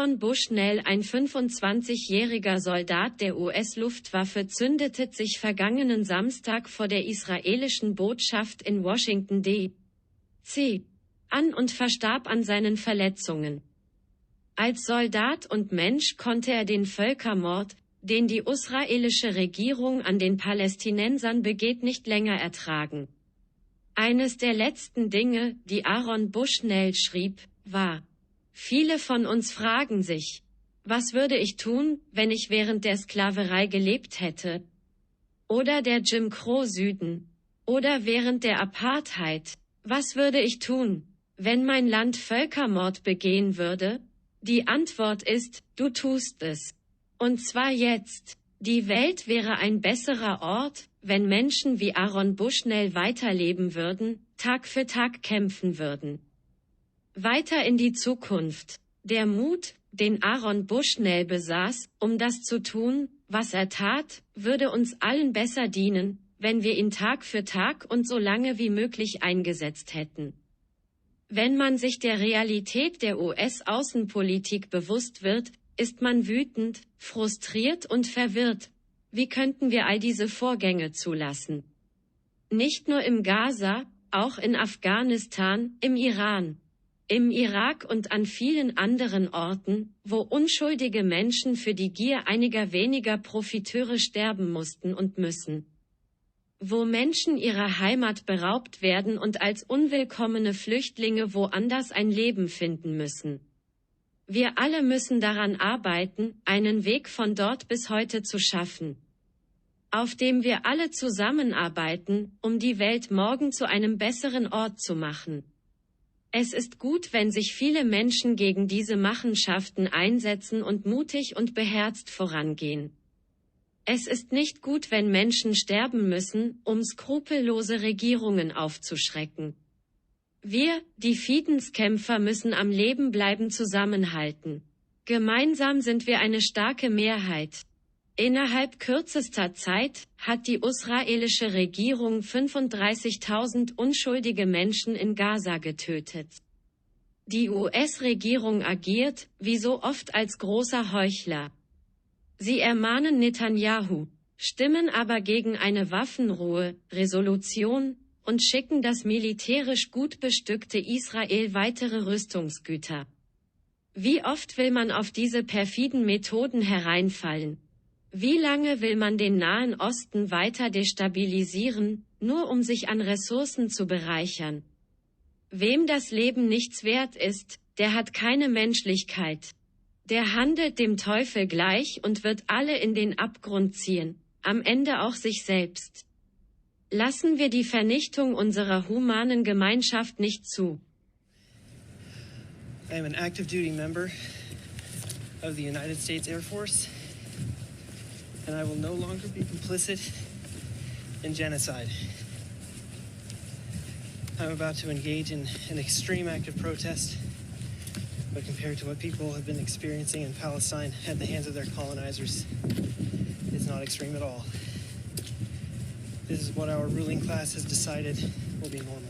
Aaron Bushnell, ein 25-jähriger Soldat der US-Luftwaffe, zündete sich vergangenen Samstag vor der israelischen Botschaft in Washington, D.C. an und verstarb an seinen Verletzungen. Als Soldat und Mensch konnte er den Völkermord, den die israelische Regierung an den Palästinensern begeht, nicht länger ertragen. Eines der letzten Dinge, die Aaron Bushnell schrieb, war: Viele von uns fragen sich, was würde ich tun, wenn ich während der Sklaverei gelebt hätte? Oder der Jim Crow Süden? Oder während der Apartheid? Was würde ich tun, wenn mein Land Völkermord begehen würde? Die Antwort ist, du tust es. Und zwar jetzt. Die Welt wäre ein besserer Ort, wenn Menschen wie Aaron Bushnell weiterleben würden, Tag für Tag kämpfen würden. Weiter in die Zukunft. Der Mut, den Aaron Bushnell besaß, um das zu tun, was er tat, würde uns allen besser dienen, wenn wir ihn Tag für Tag und so lange wie möglich eingesetzt hätten. Wenn man sich der Realität der US-Außenpolitik bewusst wird, ist man wütend, frustriert und verwirrt. Wie könnten wir all diese Vorgänge zulassen? Nicht nur im Gaza, auch in Afghanistan, im Iran, im Irak und an vielen anderen Orten, wo unschuldige Menschen für die Gier einiger weniger Profiteure sterben mussten und müssen. Wo Menschen ihrer Heimat beraubt werden und als unwillkommene Flüchtlinge woanders ein Leben finden müssen. Wir alle müssen daran arbeiten, einen Weg von dort bis heute zu schaffen, auf dem wir alle zusammenarbeiten, um die Welt morgen zu einem besseren Ort zu machen. Es ist gut, wenn sich viele Menschen gegen diese Machenschaften einsetzen und mutig und beherzt vorangehen. Es ist nicht gut, wenn Menschen sterben müssen, um skrupellose Regierungen aufzuschrecken. Wir, die Friedenskämpfer, müssen am Leben bleiben, zusammenhalten. Gemeinsam sind wir eine starke Mehrheit. Innerhalb kürzester Zeit hat die israelische Regierung 35.000 unschuldige Menschen in Gaza getötet. Die US-Regierung agiert, wie so oft, als großer Heuchler. Sie ermahnen Netanyahu, stimmen aber gegen eine Waffenruhe-Resolution und schicken das militärisch gut bestückte Israel weitere Rüstungsgüter. Wie oft will man auf diese perfiden Methoden hereinfallen? Wie lange will man den Nahen Osten weiter destabilisieren, nur um sich an Ressourcen zu bereichern? Wem das Leben nichts wert ist, der hat keine Menschlichkeit. Der handelt dem Teufel gleich und wird alle in den Abgrund ziehen, am Ende auch sich selbst. Lassen wir die Vernichtung unserer humanen Gemeinschaft nicht zu. I am an active duty member of the United States Air Force. And I will no longer be complicit in genocide. I'm about to engage in an extreme act of protest, but compared to what people have been experiencing in Palestine at the hands of their colonizers, it's not extreme at all. This is what our ruling class has decided will be normal.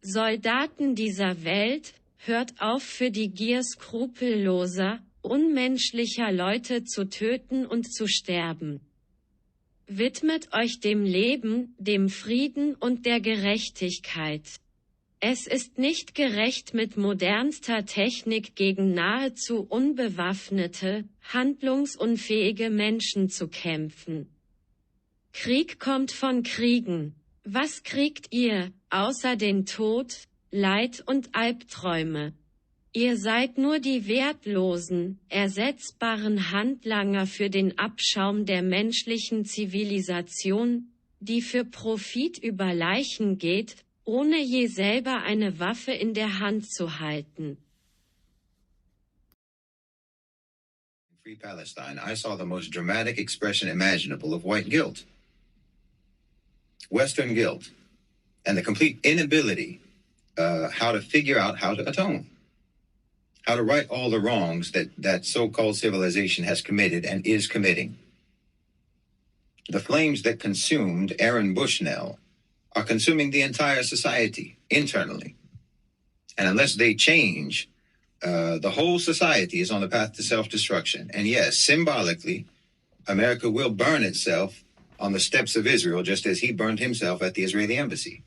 Soldaten dieser Welt, hört auf, für die Gier skrupelloser, unmenschlicher Leute zu töten und zu sterben. Widmet euch dem Leben, dem Frieden und der Gerechtigkeit. Es ist nicht gerecht, mit modernster Technik gegen nahezu unbewaffnete, handlungsunfähige Menschen zu kämpfen. Krieg kommt von Kriegen. Was kriegt ihr, außer den Tod, Leid und Albträume? Ihr seid nur die wertlosen, ersetzbaren Handlanger für den Abschaum der menschlichen Zivilisation, die für Profit über Leichen geht, ohne je selber eine Waffe in der Hand zu halten. Free Palestine, I saw the most dramatic expression imaginable of white guilt. Western guilt. And the complete inability how to figure out how to atone. How to right all the wrongs that so-called civilization has committed and is committing. The flames that consumed Aaron Bushnell are consuming the entire society internally. And unless they change, the whole society is on the path to self-destruction. And yes, symbolically, America will burn itself on the steps of Israel, just as he burned himself at the Israeli embassy.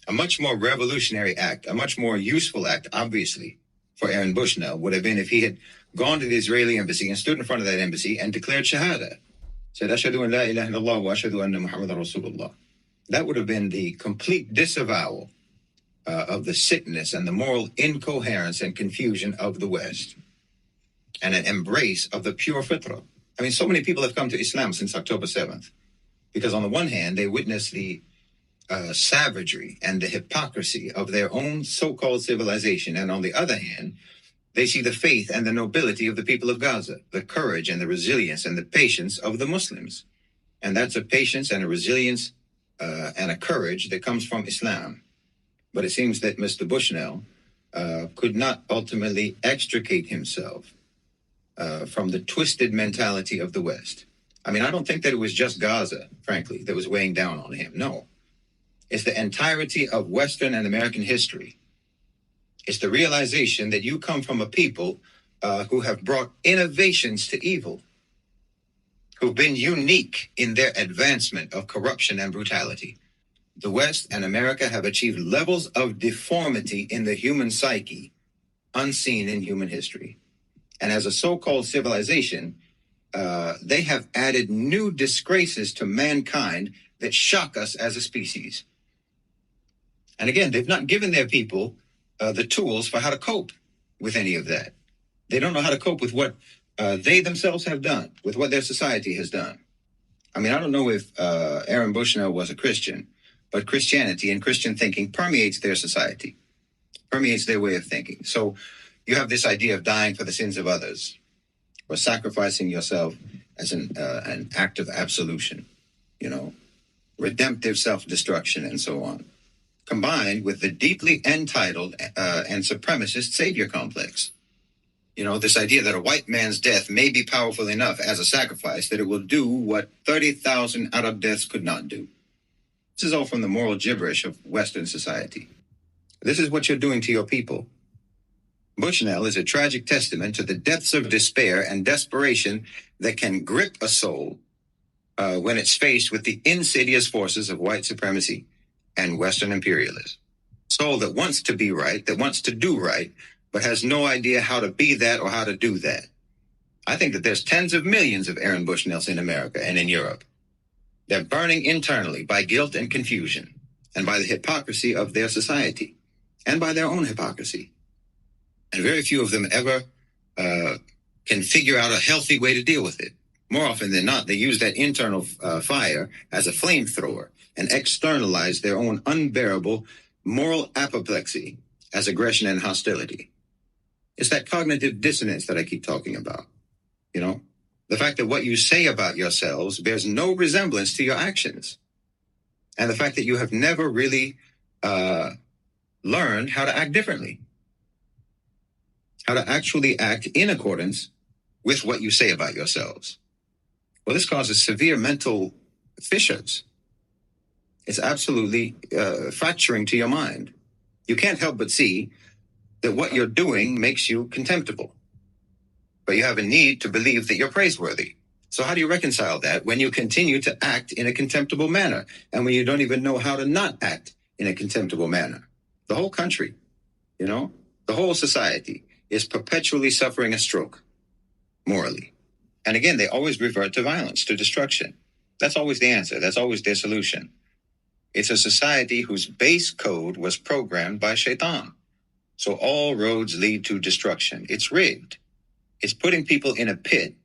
A much more revolutionary act, a much more useful act, obviously, for Aaron Bushnell would have been if he had gone to the Israeli embassy and stood in front of that embassy and declared Shahada. Said, Ashhadu an la ilaha illallah wa ashhadu anna Muhammadan Rasulullah. That would have been the complete disavowal of the sickness and the moral incoherence and confusion of the West, and an embrace of the pure fitrah. I mean, so many people have come to Islam since October 7th, because on the one hand, they witness the savagery and the hypocrisy of their own so-called civilization, and on the other hand, they see the faith and the nobility of the people of Gaza, the courage and the resilience and the patience of the Muslims. And that's a patience and a resilience and a courage that comes from Islam. But it seems that Mr. Bushnell could not ultimately extricate himself from the twisted mentality of the West. I mean, I don't think that it was just Gaza, frankly, that was weighing down on him. No. It's the entirety of Western and American history. It's the realization that you come from a people who have brought innovations to evil, who've been unique in their advancement of corruption and brutality. The West and America have achieved levels of deformity in the human psyche unseen in human history. And as a so-called civilization, they have added new disgraces to mankind that shock us as a species. And again, they've not given their people the tools for how to cope with any of that. They don't know how to cope with what they themselves have done, with what their society has done. I mean, I don't know if Aaron Bushnell was a Christian, but Christianity and Christian thinking permeates their society, permeates their way of thinking. So you have this idea of dying for the sins of others, or sacrificing yourself as an act of absolution, you know, redemptive self-destruction, and so on, combined with the deeply entitled and supremacist savior complex. You know, this idea that a white man's death may be powerful enough as a sacrifice that it will do what 30,000 Arab deaths could not do. This is all from the moral gibberish of Western society. This is what you're doing to your people. Bushnell is a tragic testament to the depths of despair and desperation that can grip a soul when it's faced with the insidious forces of white supremacy and Western imperialism. Soul that wants to be right, that wants to do right, but has no idea how to be that or how to do that. I think that there's tens of millions of Aaron Bushnells in America and in Europe. They're burning internally by guilt and confusion, and by the hypocrisy of their society, and by their own hypocrisy. And very few of them ever can figure out a healthy way to deal with it. More often than not, they use that internal fire as a flamethrower and externalize their own unbearable moral apoplexy as aggression and hostility. It's that cognitive dissonance that I keep talking about, you know? The fact that what you say about yourselves bears no resemblance to your actions. And the fact that you have never really learned how to act differently. How to actually act in accordance with what you say about yourselves. Well, this causes severe mental fissures. It's absolutely fracturing to your mind. You can't help but see that what you're doing makes you contemptible. But you have a need to believe that you're praiseworthy. So how do you reconcile that when you continue to act in a contemptible manner, and when you don't even know how to not act in a contemptible manner? The whole country, you know, the whole society is perpetually suffering a stroke, morally. And again, they always revert to violence, to destruction. That's always the answer. That's always their solution. It's a society whose base code was programmed by Shaitan. So all roads lead to destruction. It's rigged. It's putting people in a pit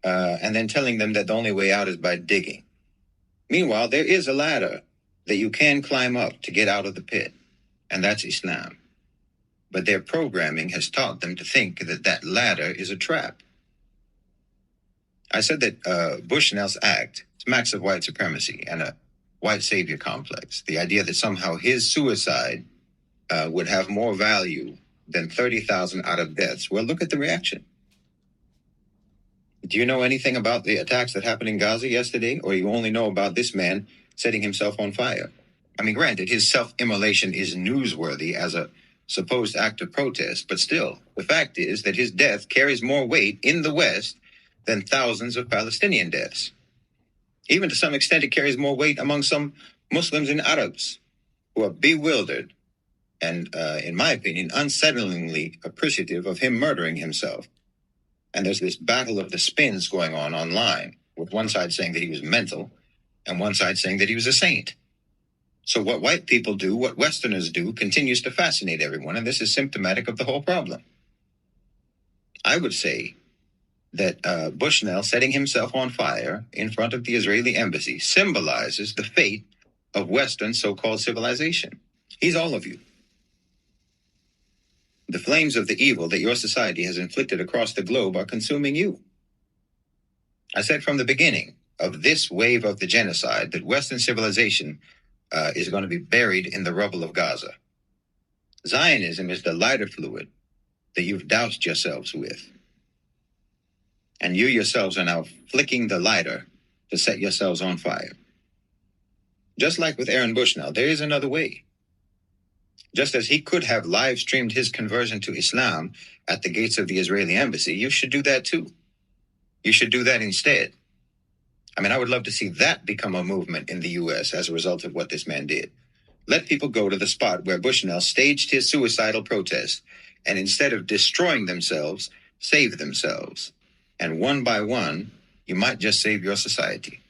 and then telling them that the only way out is by digging. Meanwhile, there is a ladder that you can climb up to get out of the pit, and that's Islam. But their programming has taught them to think that that ladder is a trap. I said that Bushnell's act smacks of white supremacy and a white savior complex. The idea that somehow his suicide would have more value than 30,000 Arab deaths. Well, look at the reaction. Do you know anything about the attacks that happened in Gaza yesterday, or you only know about this man setting himself on fire? I mean, granted, his self-immolation is newsworthy as a supposed act of protest, but still, the fact is that his death carries more weight in the West than thousands of Palestinian deaths. Even to some extent, it carries more weight among some Muslims and Arabs who are bewildered and, in my opinion, unsettlingly appreciative of him murdering himself. And there's this battle of the spins going on online, with one side saying that he was mental and one side saying that he was a saint. So what white people do, what Westerners do, continues to fascinate everyone, and this is symptomatic of the whole problem. I would say that Bushnell setting himself on fire in front of the Israeli embassy symbolizes the fate of Western so-called civilization. He's all of you. The flames of the evil that your society has inflicted across the globe are consuming you. I said from the beginning of this wave of the genocide that Western civilization is going to be buried in the rubble of Gaza. Zionism is the lighter fluid that you've doused yourselves with. And you yourselves are now flicking the lighter to set yourselves on fire. Just like with Aaron Bushnell, there is another way. Just as he could have live streamed his conversion to Islam at the gates of the Israeli embassy, you should do that too. You should do that instead. I mean, I would love to see that become a movement in the U.S. as a result of what this man did. Let people go to the spot where Bushnell staged his suicidal protest, and instead of destroying themselves, save themselves. And one by one, you might just save your society.